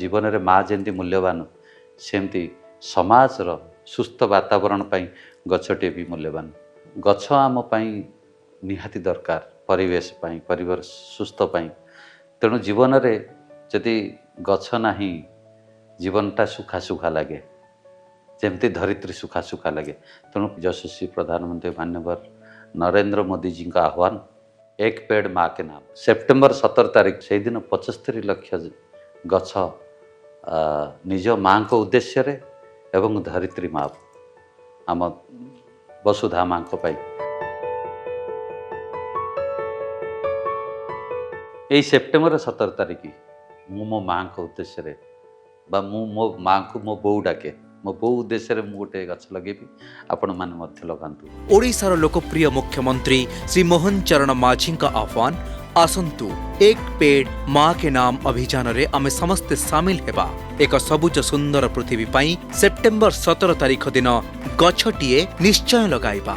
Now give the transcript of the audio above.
जीवन में माँ जमी मूल्यवान सेमती समाजर सुस्थ वातावरण पाई गछटे भी मूल्यवान। गछ आम पाई निहाती दरकार परिवेश पाई परिवार सुस्थ पाई। तेणु जीवन में जदि गछ नाही जीवनटा सुखा सुखा लगे जमती धरित्री सुखा सुखा लगे। तेणु यशस्वी प्रधानमंत्री मान्यवर नरेंद्र मोदी जी का आह्वान एक पेड़ माँ के नाम। सेप्टेम्बर 17 तारीख से दिन 75 लाख गछ निज माँ को उद्देश्य रे एवं धरित्री माँ आम वसुधा माँ को पाई यही सेप्टेम्बर 17 तारीख मु मो माँ को उद्देश्य रे बा मु मो माँ को मो बो डाके मो बो उद्देश्य रे मु गोटे गछ लगेबी आपण माने मध्य लगांतु। ओडिशार लोकप्रिय मुख्यमंत्री श्री मोहन चरण माझी का आह्वान आसंतु एक पेड़ माँ के नाम अभियान रे आमे समस्ते सामिल हेबा। एक सबुज सुंदर पृथ्वी पाई सेप्टेम्बर 17 तारीख दिन गछटिए निश्चय लगाइबा।